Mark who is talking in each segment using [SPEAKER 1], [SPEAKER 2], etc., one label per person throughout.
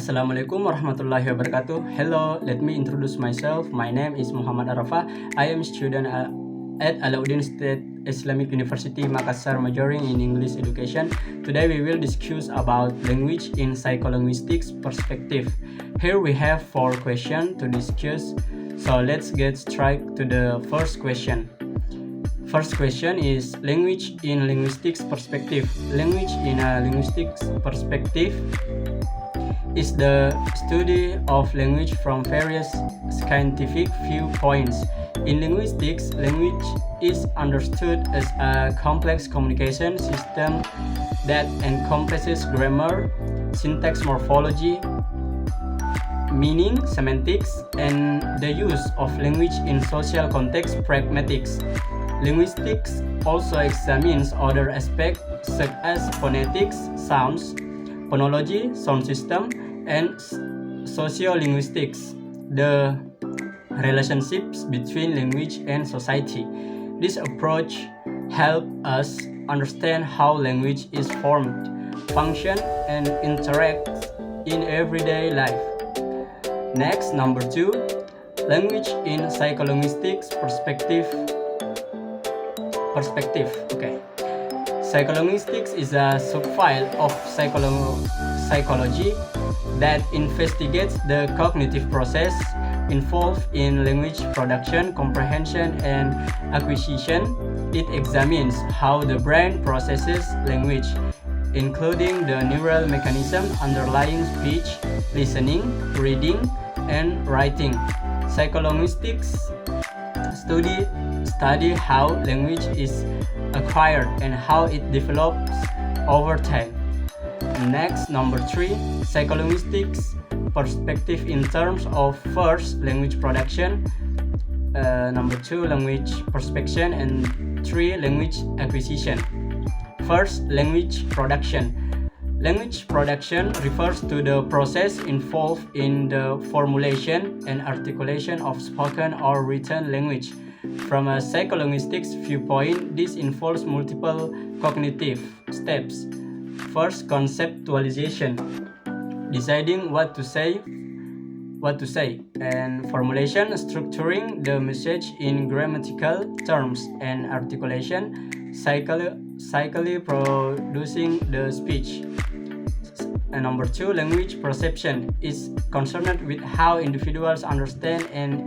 [SPEAKER 1] Assalamualaikum warahmatullahi wabarakatuh. Hello, let me introduce myself. My name is Muhammad Arafah. I am a student at Alauddin State Islamic University, Makassar, majoring in English education. Today we will discuss about language in psycholinguistics perspective. Here we have 4 questions to discuss. So let's get straight to the first question. First question is language in linguistics perspective. Language in a linguistics perspective is the study of language from various scientific viewpoints. In linguistics, language is understood as a complex communication system that encompasses grammar, syntax, morphology, meaning, semantics, and the use of language in social context, pragmatics. Linguistics also examines other aspects such as phonetics, sounds, phonology, sound system, and sociolinguistics, the relationships between language and society. This approach helps us understand how language is formed, function, and interacts in everyday life. Next, number 2, language in psycholinguistics perspective. Okay. Psycholinguistics is a subfield of psychology that investigates the cognitive process involved in language production, comprehension, and acquisition. It examines how the brain processes language, including the neural mechanism underlying speech, listening, reading, and writing. Psycholinguistics study how language is acquired and how it develops over time. Next, number 3, psycholinguistics perspective in terms of first, language production, number 2, language perspection, and 3, language acquisition. First, language production. Language production refers to the process involved in the formulation and articulation of spoken or written language. From a psycholinguistics viewpoint, this involves multiple cognitive steps. First, conceptualization, deciding what to say, and formulation, structuring the message in grammatical terms, and articulation, cyclically producing the speech. And number 2, language perception is concerned with how individuals understand and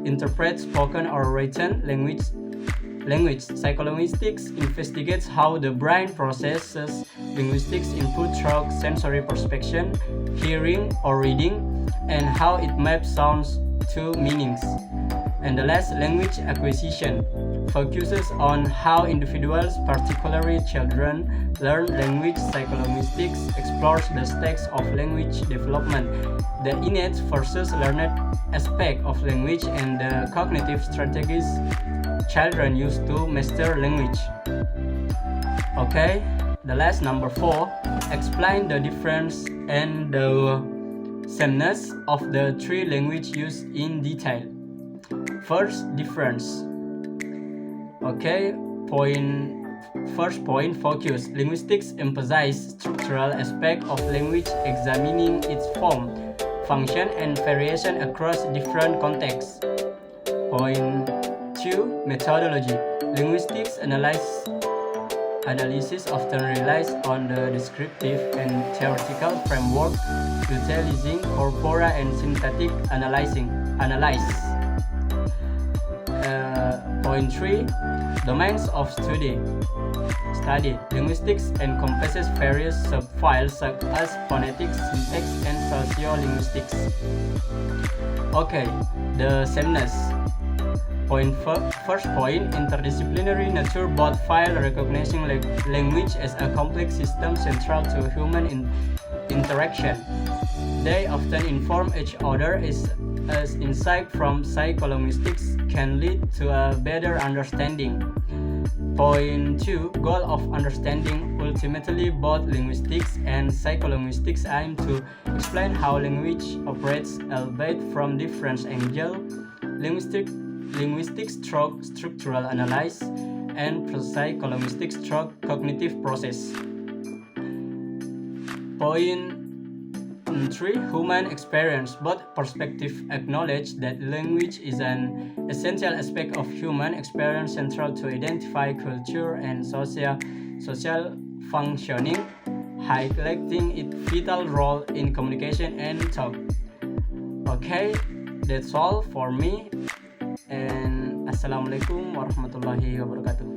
[SPEAKER 1] interpret spoken or written language. Psycholinguistics investigates how the brain processes linguistics input through sensory perception, hearing, or reading, and how it maps sounds to meanings. And the last, language acquisition, focuses on how individuals, particularly children, learn language. Psycholinguistics explores the stakes of language development, the innate versus learned aspect of language, and the cognitive strategies children use to master language. Okay, the last, number 4, explain the difference and the sameness of the 3 languages used in detail. First, difference. Okay, first point, focus. Linguistics emphasizes structural aspect of language, examining its form, function, and variation across different contexts. Point 2, methodology. Linguistics analysis often relies on the descriptive and theoretical framework, utilizing corpora and syntactic analysis. Point 3, domains of study. Linguistics encompasses various subfields such as phonetics, syntax, and sociolinguistics. Okay, the sameness. First point, interdisciplinary nature. Both fields recognizing language as a complex system central to human interaction. They often inform each other as insight from psycholinguistics can lead to a better understanding. Point 2, goal of understanding. Ultimately, both linguistics and psycholinguistics aim to explain how language operates, albeit from different angles. Linguistics through structural analysis, and psycholinguistics through cognitive process. Point And 3. Human experience. Both perspectives acknowledge that language is an essential aspect of human experience, central to identify culture and social functioning, highlighting its vital role in communication and talk. Okay, that's all for me. And Assalamualaikum warahmatullahi wabarakatuh.